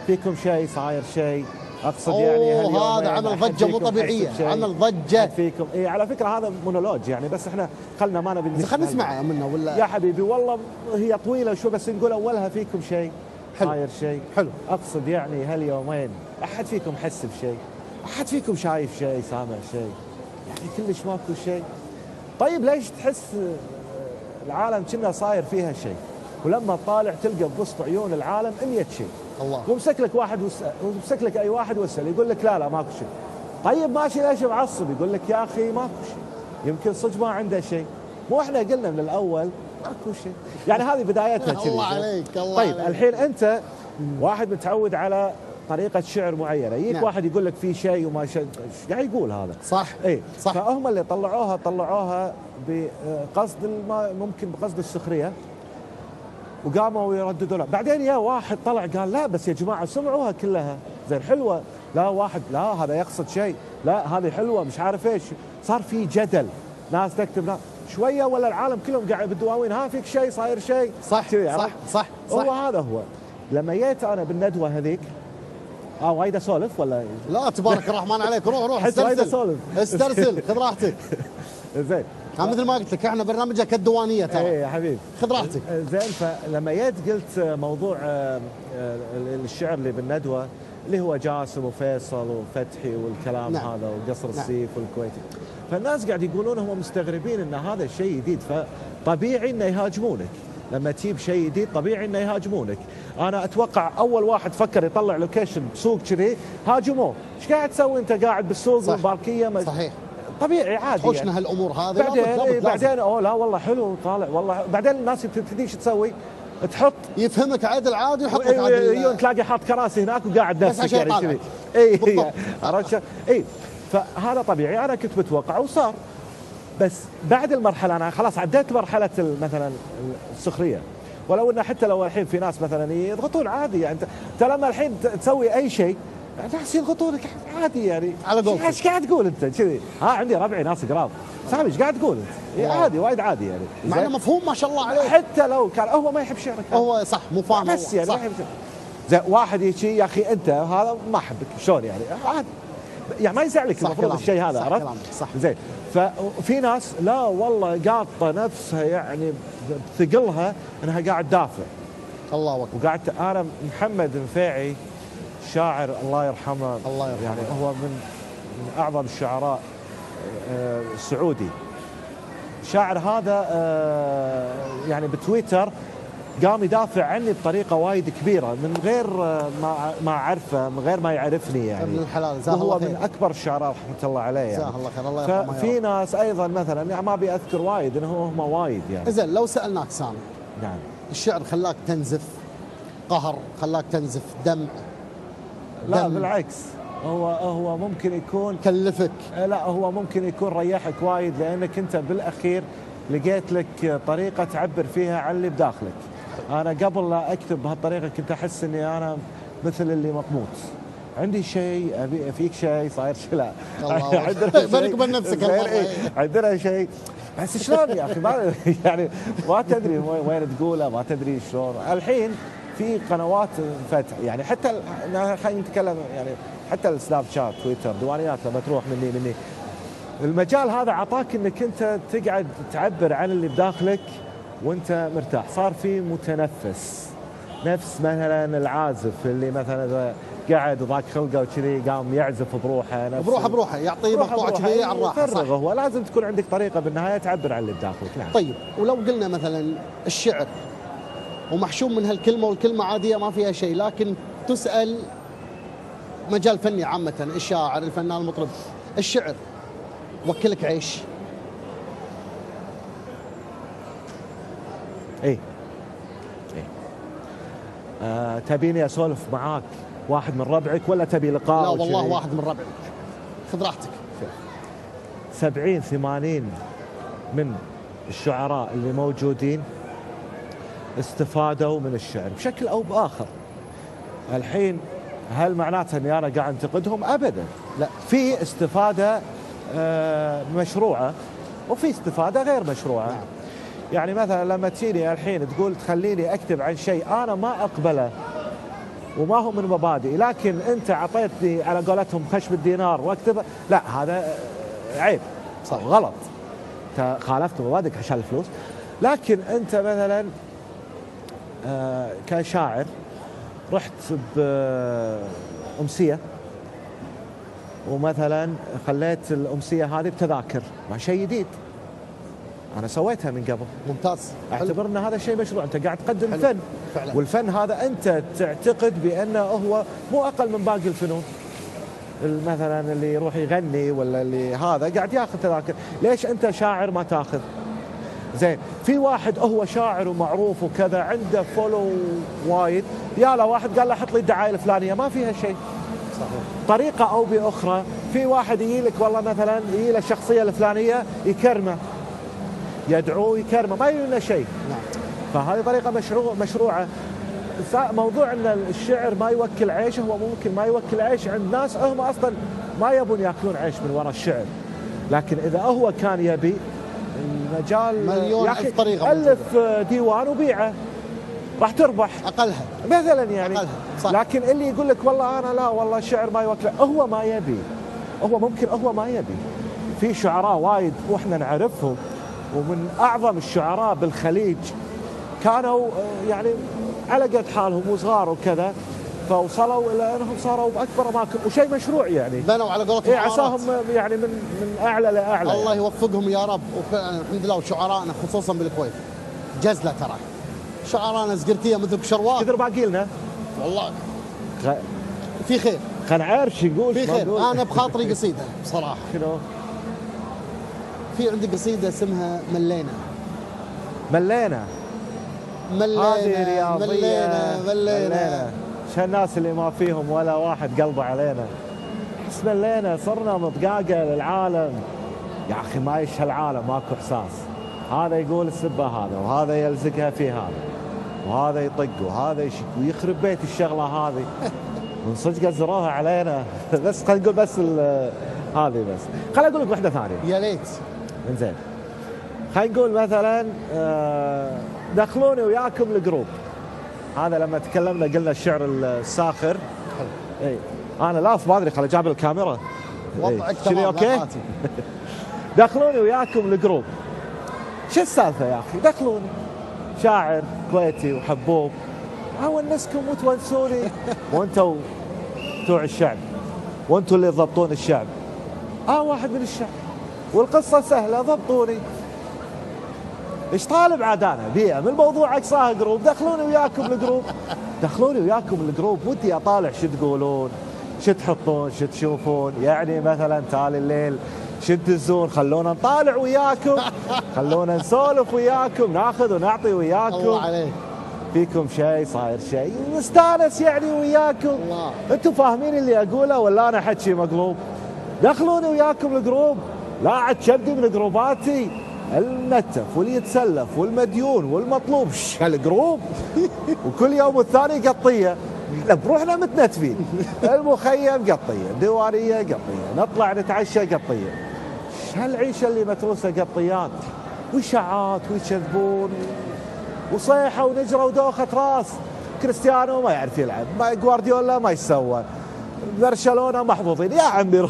فيكم شيء صاير شيء، اقصد يعني هذا عمل ضجه مو طبيعيه، عمل ضجه فيكم. اي على فكره هذا مونولوج يعني، بس احنا خلنا ما نبي خلينا نسمعها منه ولا يا حبيبي. والله هي طويله شو، بس نقول اولها فيكم شيء صاير شيء. حلو. اقصد يعني هاليومين احد فيكم حس بشيء؟ احد فيكم شايف شيء، سامع شيء؟ يعني كلش ماكو شيء. طيب ليش تحس العالم كنا صاير فيها شيء، ولما تطالع تلقى بوسط عيون العالم 100 شيء؟ الله. ومسك لك واحد ومسك لك اي واحد واسال يقول لك لا ماكو شيء. طيب ماشي، ليش معصب؟ يقول لك يا اخي ماكو شيء، يمكن صدق ما عنده شيء. مو احنا قلنا من الاول ماكو شيء؟ يعني هذه بدايتها كذي. الله عليك، الله طيب عليك. الحين انت واحد متعود على طريقه شعر معينه، يجيك نعم. واحد يقول لك في شيء وما شيء، ايش قاعد يقول هذا؟ صح. اي صح. فهم اللي طلعوها بقصد ممكن بقصد السخريه، وقاموا يرددوا له. بعدين يا واحد طلع قال لا بس يا جماعه سمعوها كلها زين حلوه، لا واحد لا هذا يقصد شيء، لا هذه حلوه مش عارف ايش. صار في جدل، ناس تكتب ناس شويه ولا العالم كلهم قاعد بالدواوين ها فيك شيء صاير شيء. صح صح صح. هو هذا هو. لما جيت انا بالندوه هذيك وايد اسولف ولا لا تبارك الرحمن عليك، روح حس وايد استرسل استرسل خذ راحتك. زين مثل ما قلت لك احنا برنامجنا كالديوانيه ترى. اي يا حبيبي خذ راحتك. زين فلما جيت قلت موضوع الشعر اللي بالندوه اللي هو جاسم وفيصل وفتحي والكلام نعم. هذا وقصر نعم. السيف والكويتي، فالناس قاعد يقولون هم مستغربين ان هذا شيء جديد، فطبيعي انه يهاجمونك. لما تجيب شيء جديد طبيعي انه يهاجمونك. انا اتوقع اول واحد فكر يطلع لوكيشن بسوق كذي هاجموه، ايش قاعد تسوي انت قاعد بالسوق والباركيه؟ صحيح طبيعي عادي حوشنا يعني. هالامور هذه بعدين لا والله حلو طالع والله. بعدين الناس تبتدي ايش تسوي؟ تحط يفهمك عدل عادي ويحطك عادل. تلاقي حاط كراسي هناك وقاعد نفسك يعني كذي. اي عرفت؟ اي فهذا طبيعي. انا كنت متوقع وصار، بس بعد المرحله انا خلاص عديت مرحله مثلا السخريه، ولو انه حتى لو الحين في ناس مثلا يضغطون عادي يعني. انت لما الحين تسوي اي شيء ناس يضغطونك عادي يعني. على قولتك ايش قاعد تقول انت كذي؟ عندي ربعي ناس قراب سامي ايش قاعد تقول انت؟ عادي وايد عادي يعني. مع انه مفهوم ما شاء الله عليه. حتى لو كان هو ما يحب شعرك هو صح مو فاهم بس يعني صح. ما يحب زين واحد يجي يا اخي انت هذا ما احبك شلون يعني عادي يعني ما يزعلك المفروض الشيء هذا عرفت؟ صح زين ففي ناس لا والله قاطه نفسها يعني ثقلها انها قاعد تدافع. الله اكبر. وقعدت انا محمد نفيعي شاعر الله يرحمه يعني هو من اعظم الشعراء السعودي. الشاعر هذا يعني بتويتر قام يدافع عني بطريقه وايد كبيره من غير ما اعرفه، من غير ما يعرفني يعني. من الحلال وهو من اكبر الشعراء رحمه الله عليه يعني. جزاه الله خير الله يرحمه. ففي ناس ايضا مثلا يعني ما ابي اذكر وايد انه هم وايد يعني. زين لو سالناك سامي، نعم، الشعر خلاك تنزف قهر، خلاك تنزف دمع؟ لا بالعكس، هو ممكن يكون كلفك؟ لا هو ممكن يكون ريحك وايد، لانك انت بالاخير لقيت لك طريقه تعبر فيها عن اللي بداخلك. انا قبل لا اكتب بهالطريقه كنت احس اني انا مثل اللي مطموط، عندي شيء ابي فيك شيء صاير شيء. لا بالك من نفسك عندنا شيء بس شلون يا اخي يعني ما تدري وين تقوله، ما تدري شلون. الحين في قنوات فتح يعني، حتى خلينا نتكلم يعني حتى السناب شات تويتر ديوانيات لما تروح مني المجال هذا عطاك انك انت تقعد تعبر عن اللي بداخلك وانت مرتاح. صار في متنفس، نفس مثلا العازف اللي مثلا قاعد وضاق خلقه وكذي قام يعزف بروحه بروحه يعطيه مقطوعه كذي على الراحه. يفرغ. هو لازم تكون عندك طريقه بالنهايه تعبر عن اللي بداخلك. نعم. طيب ولو قلنا مثلا الشعر ومحشوم من هالكلمه والكلمه عاديه ما فيها شيء، لكن تسال مجال فني عامه، الشاعر الفنان المطرب، الشعر وكلك عيش. اي تبيني اسولف معاك واحد من ربعك ولا تبي لقاء؟ لا والله وشذي؟ واحد من ربعك، خذ راحتك. 70-80 من الشعراء اللي موجودين استفادوا من الشعر بشكل او باخر. الحين هل معناته اني انا قاعد انتقدهم؟ ابدا، لا، في استفاده مشروعه وفي استفاده غير مشروعه. يعني مثلا لما تجيني الحين تقول تخليني اكتب عن شيء انا ما اقبله وما هو من مبادئي، لكن انت اعطيتني على قولتهم خشب الدينار واكتبه، لا هذا عيب، صح، غلط، انت خالفت مبادئك عشان الفلوس. لكن انت مثلا كشاعر رحت بأمسية ومثلا خليت الأمسية هذه بتذاكر، مع شيء جديد أنا سويتها من قبل، ممتاز. اعتبر ان هذا شيء مشروع، انت قاعد تقدم حلو. فن فعلا. والفن هذا انت تعتقد بانه هو مو اقل من باقي الفنون. مثلا اللي يروح يغني ولا اللي هذا قاعد ياخذ تذاكر، ليش انت شاعر ما تاخذ؟ زين، في واحد هو شاعر ومعروف وكذا عنده فولو وايد، يا واحد قال له حط لي الدعايه الفلانيه ما فيها شيء. صحيح. طريقه او باخرى في واحد يجي لك والله مثلا يجي له الشخصيه الفلانيه يكرمه، يدعوه يكرمه، ما يجي له شيء. نعم. فهذه طريقة مشروعة. موضوع ان الشعر ما يوكل عيش، هو ممكن ما يوكل عيش عند ناس هم اصلا ما يبون ياكلون عيش من وراء الشعر، لكن اذا هو كان يبي المجال مليون يا أخي ألف طريقة الف ديوان وبيعه راح تربح اقلها مثلا يعني. أقلها. صح. لكن اللي يقول لك والله انا لا والله الشعر ما يوكل، هو ما يبي، هو ممكن هو ما يبي. في شعراء وايد واحنا نعرفهم ومن اعظم الشعراء بالخليج كانوا يعني على قد حالهم وصغار وكذا، فوصلوا الى انهم صاروا باكبر اماكن وشيء مشروع يعني. بنوا على قولتهم عساهم يعني من اعلى لاعلى. الله يوفقهم يا رب. وفعلا الحمد لله، وشعراءنا خصوصا بالكويت جزله ترى. شعراءنا زقرتيه مثل شروات كثر باقي لنا والله في خير. خلينا نعرف نقول في خير. انا بخاطري قصيده بصراحه. شنو؟ في عندي قصيده اسمها ملينا. ملينا هذه رياضية. ملينا شو الناس اللي ما فيهم ولا واحد قلبه علينا، بس ملينا صرنا مطقاقة للعالم. يا أخي ما يشهى العالم، ماكو إحساس. هذا يقول السبة هذا، وهذا يلزقها في هذا، وهذا يطق وهذا يشك ويخرب بيت الشغلة هذه. من صدق زروها علينا. بس خلينا نقول بس هذه بس. خليني أقول لك واحدة ثانية. يا ليت. إنزين، خلينا نقول مثلا دخلوني وياكم الجروب. هذا لما تكلمنا قلنا الشعر الساخر. اي انا لاف ما ادري، خل جاب الكاميرا. وضعك شنو تمام. اوكي؟ دخلوني وياكم الجروب. شو السالفه يا اخي؟ دخلوني شاعر كويتي وحبوب، اونسكم وتونسوني وانتم بتوع الشعب، وانتم اللي تضبطون الشعب. واحد من الشعب والقصه سهله، ضبطوني. ايش طالب عاد انا بيئه من الموضوع اقصاها جروب. دخلوني وياكم الجروب، دخلوني وياكم الجروب، ودي اطالع شو تقولون، شو تحطون، شو تشوفون. يعني مثلا تالي الليل شو تدزون، خلونا نطالع وياكم، خلونا نسولف وياكم، ناخذ ونعطي وياكم. الله عليك. فيكم شيء صاير شيء نستانس يعني وياكم. الله. انتم فاهمين اللي اقوله ولا انا حكي مقلوب؟ دخلوني وياكم الجروب، لا عاد شدي من جروباتي المنتف واللي يتسلف والمديون والمطلوب. هالجروب وكل يوم والثاني قطيه. احنا بروحنا متنتفين. المخيم قطيه، ديوانيه قطيه، نطلع نتعشى قطيه. هالعيشه اللي متروسه قطيات واشاعات ويكذبون وصيحه ونجره ودوخه راس. كريستيانو ما يعرف يلعب، جوارديولا ما يسوى، برشلونه محظوظين. يا عمي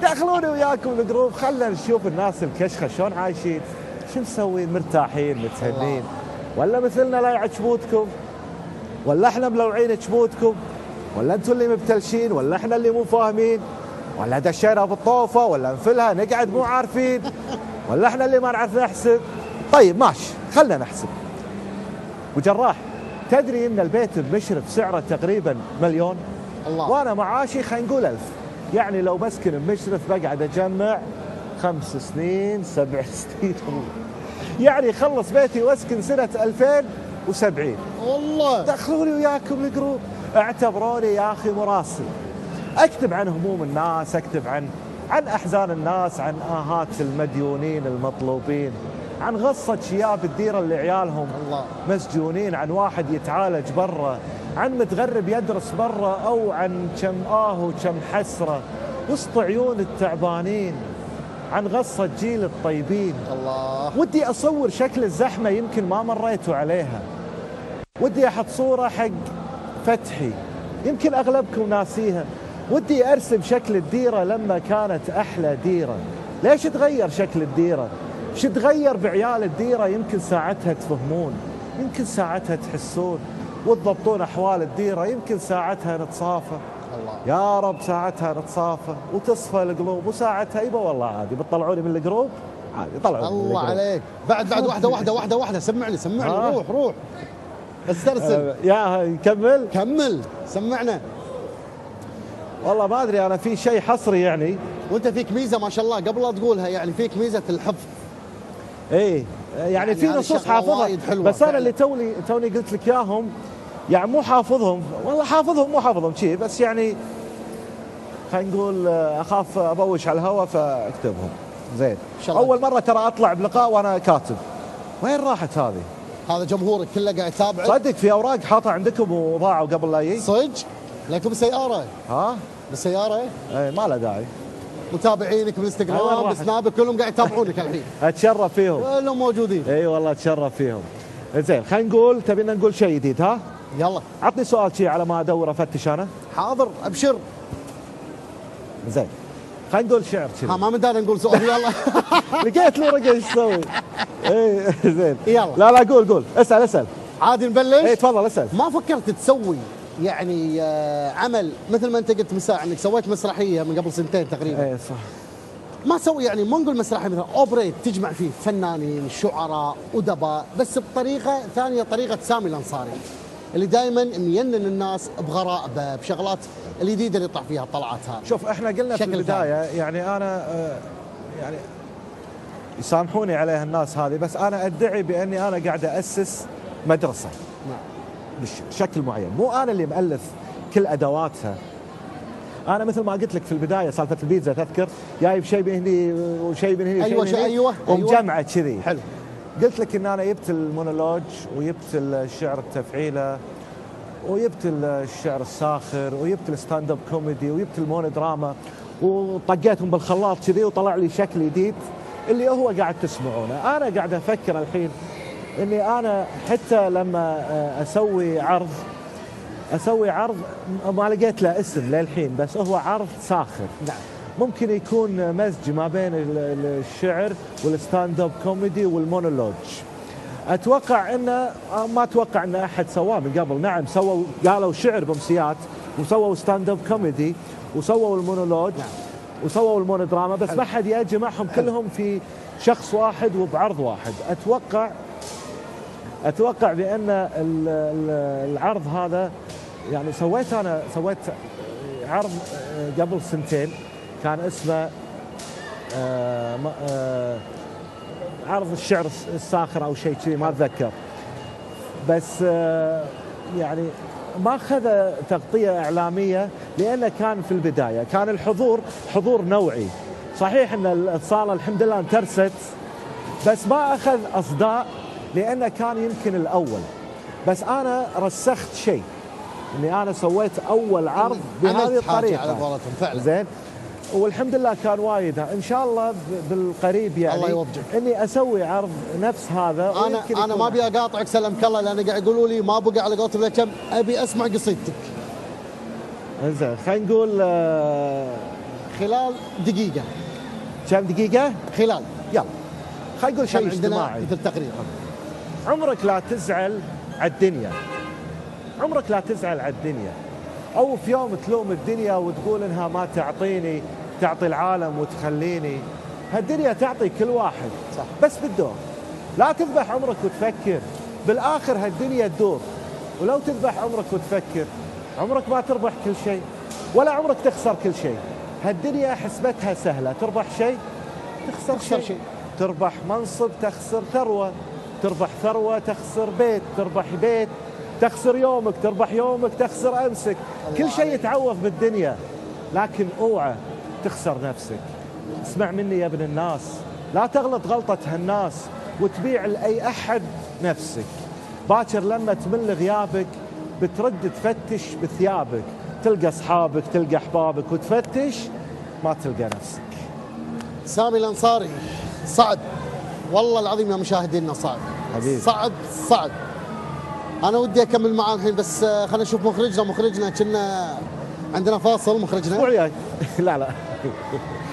دخلوني وياكم الجروب، خلنا نشوف الناس الكشخه شلون عايشين، شو مسوين، مرتاحين متهنين ولا مثلنا لا يعجبوتكم، ولا احنا ملوعين جبوتكم، ولا انتم اللي مبتلشين، ولا احنا اللي مو فاهمين، ولا دشينا بالطوفه ولا نفلها نقعد مو عارفين، ولا احنا اللي ما نعرف نحسب. طيب ماشي، خلنا نحسب. وجراح، تدري ان البيت بمشرف سعره تقريبا 1,000,000 الله. وانا معاشي خلينا نقول 1000. يعني لو بسكن بمشرف بقعد اجمع 5 سنين 7 سنين يعني خلص بيتي واسكن سنة 2070. والله دخلوني وياكم الجروب، اعتبروني يا اخي مراسل، اكتب عن هموم الناس، اكتب عن احزان الناس، عن اهات المديونين المطلوبين، عن غصة شياب الديرة اللي عيالهم الله. مسجونين، عن واحد يتعالج برا، عن متغرب يدرس برا، او عن كم وكم حسرة وسط عيون التعبانين، عن غصة جيل الطيبين. الله. ودي اصور شكل الزحمة يمكن ما مريتوا عليها، ودي احط صورة حق فتحي يمكن اغلبكم ناسيها، ودي ارسم شكل الديرة لما كانت احلى ديرة. ليش تغير شكل الديرة؟ شو تغير بعيال الديرة؟ يمكن ساعتها تفهمون، يمكن ساعتها تحسون وتضبطون احوال الديرة، يمكن ساعتها نتصافى. الله. يا رب ساعتها نتصافى وتصفى القلوب، وساعتها يبا والله عادي بتطلعوني من الجروب عادي، طلعوني من الله الجروب. عليك. بعد واحدة سمعني روح استرسل. يا نكمل. كمل سمعنا. والله ما ادري انا في شيء حصري يعني. وانت فيك ميزة ما شاء الله قبل لا تقولها، يعني فيك ميزة الحفظ. ايه يعني في هذه نصوص شغلة حافظها، وايد حلوة بس انا فعلا. اللي توني قلت لك اياهم، يعني مو حافظهم، والله حافظهم مو حافظهم شيء، بس يعني خلينا نقول اخاف ابوش على الهواء فاكتبهم. زين. شاء الله. اول مره ترى اطلع بلقاء وانا كاتب، وين راحت هذه؟ هذا جمهورك كله قاعد يتابعك. صدق في اوراق حاطها عندكم وضاعوا قبل لا يجي؟ صدق؟ لكم بالسيارة؟ ها؟ بالسيارة؟ ايه ما له داعي. متابعينك وين بالانستغرام راحت؟ بسنابك كلهم قاعد يتابعونك الحين. اتشرف فيهم. كلهم موجودين. اي والله اتشرف فيهم. زين خلينا نقول، تبينا نقول شيء جديد ها؟ يلا. عطني سؤال شيء على ما ادور افتش انا. حاضر ابشر. زين خلينا نقول شعر كذي. ما مدانا نقول سؤال. يلا. لقيت له رقم ايش اسوي؟ اي زين. يلا. لا قول اسال. عادي نبلش؟ اي تفضل اسال. ما فكرت تسوي يعني عمل مثل ما انت قلت من ساعه انك سويت مسرحيه من قبل سنتين تقريبا؟ اي صح. ما تسوي يعني ما نقول مسرحيه مثلا اوبريت تجمع فيه فنانين شعراء ادباء بس بطريقه ثانيه، طريقه سامي الانصاري اللي دائما مينن الناس بغرائبه بشغلات الجديده اللي يطلع فيها الطلعات هذه. شوف احنا قلنا في شكل البدايه يعني انا يعني يسامحوني عليها الناس هذه، بس انا ادعي باني انا قاعد اسس مدرسه نعم. بشكل معين، مو انا اللي مؤلف كل ادواتها. انا مثل ما قلت لك في البدايه سالفه البيتزا تذكر، جايب شيء من هني وشيء من هني ايوه وشيء من هني ايوه ومجمعه كذي. حلو. قلت لك ان انا جبت المونولوج وجبت الشعر التفعيله وجبت الشعر الساخر وجبت الستاند اب كوميدي وجبت المونودراما وطقيتهم بالخلاط كذي وطلع لي شكل جديد اللي هو قاعد تسمعونه. انا قاعد افكر الحين اني انا حتى لما اسوي عرض ما لقيت له اسم للحين، بس هو عرض ساخر. نعم. ممكن يكون مزج ما بين الشعر والستاند اب كوميدي والمونولوج. اتوقع انه ما اتوقع ان احد سواه من قبل. نعم سووا، قالوا شعر بامسيات وسووا ستاند اب كوميدي وسووا المونولوج. نعم. وسووا المونودراما، بس ما حد يجمعهم كلهم في شخص واحد وبعرض واحد. اتوقع بان العرض هذا يعني سويت عرض قبل سنتين كان اسمه عرض الشعر الساخر او شيء كذي ما اتذكر، بس يعني ما اخذ تغطيه اعلاميه لانه كان في البدايه، كان الحضور حضور نوعي. صحيح ان الصاله الحمد لله انترست، بس ما اخذ اصداء لانه كان يمكن الاول. بس انا رسخت شيء اني انا سويت اول عرض بهذه الطريقه على قولتهم فعلا. زين، والحمد لله كان وايد. ان شاء الله بالقريب يعني الله يوفقك. اني اسوي عرض نفس هذا. انا ما ابي اقاطعك سلمك الله، لان قاعد يقولوا لي ما بقى على قولتهم لكم، ابي اسمع قصيدتك. انزين خلينا نقول خلال دقيقه. كم دقيقه؟ خلال يلا خلينا نقول شيء عندنا اجتماعي. مثل تقرير. عمرك لا تزعل على الدنيا، عمرك لا تزعل على الدنيا، او في يوم تلوم الدنيا وتقول انها ما تعطي العالم وتخليني. هالدنيا تعطي كل واحد صح. بس بالدور. لا تذبح عمرك وتفكر، بالاخر هالدنيا تدور. ولو تذبح عمرك وتفكر عمرك ما تربح كل شيء ولا عمرك تخسر كل شيء. هالدنيا حسبتها سهلة، تربح شيء تخسر شيء، تربح منصب تخسر ثروة، تربح ثروة تخسر بيت، تربح بيت تخسر يومك، تربح يومك تخسر أمسك، كل شيء يتعوض بالدنيا، لكن اوعى تخسر نفسك. اسمع مني يا ابن الناس، لا تغلط غلطة هالناس وتبيع لأي أحد نفسك. باكر لما تمل غيابك بترد تفتش بثيابك، تلقى أصحابك تلقى أحبابك وتفتش ما تلقى نفسك. سامي الأنصاري صعد، والله العظيم يا مشاهدينا صعد حبيبي. صعد. أنا ودي أكمل معاه الحين بس خلينا نشوف مخرجنا كنا عندنا فاصل مخرجنا. أسبوع جاي لا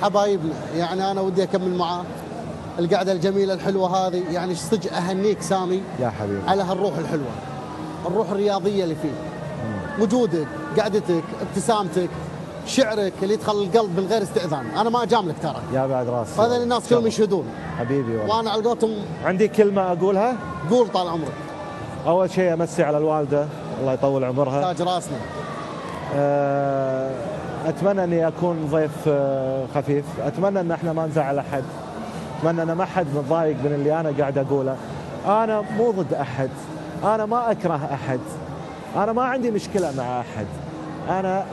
حبايبنا يعني أنا ودي أكمل معاه القعدة الجميلة الحلوة هذه، يعني صدق أهنيك سامي يا حبيبي على هالروح الحلوة، الروح الرياضية اللي فيك، وجودك، قعدتك، ابتسامتك، شعرك اللي يدخل القلب من غير استئذان. أنا ما أجاملك ترى، يا بعد راسي، هذا الناس كلهم يشهدون حبيبي والله. وأنا على قولتهم عندي كلمة أقولها. قول طال عمرك. أول شيء أمسي على الوالدة الله يطول عمرها، تاج راسنا. أتمنى أني أكون ضيف خفيف، أتمنى أن احنا ما نزعل أحد، أتمنى أن ما حد متضايق من اللي أنا قاعد أقوله. أنا مو ضد أحد، أنا ما أكره أحد، أنا ما عندي مشكلة مع أحد، أنا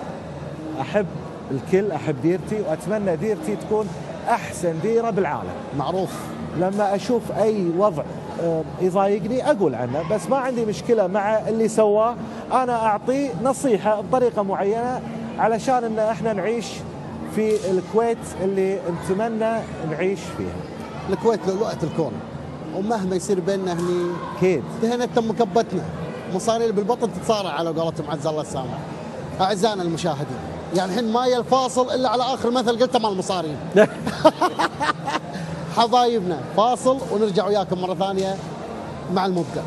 أحب الكل، أحب ديرتي وأتمنى ديرتي تكون أحسن ديرة بالعالم. معروف. لما أشوف أي وضع يضايقني أقول عنه، بس ما عندي مشكلة مع اللي سواه. أنا أعطيه نصيحة بطريقة معينة علشان أن احنا نعيش في الكويت اللي نتمنى نعيش فيها. الكويت لؤلؤة الكون، ومهما يصير بيننا هني أكيد دهنتنا مكبتنا، مصاري بالبطن تتصارع على قولتهم عز الله السامع. أعزائنا المشاهدين، يعني الحين ما الفاصل إلا على آخر مثل قلته مال المصارين. حبايبنا فاصل ونرجع وياكم مرة ثانية مع المبدع.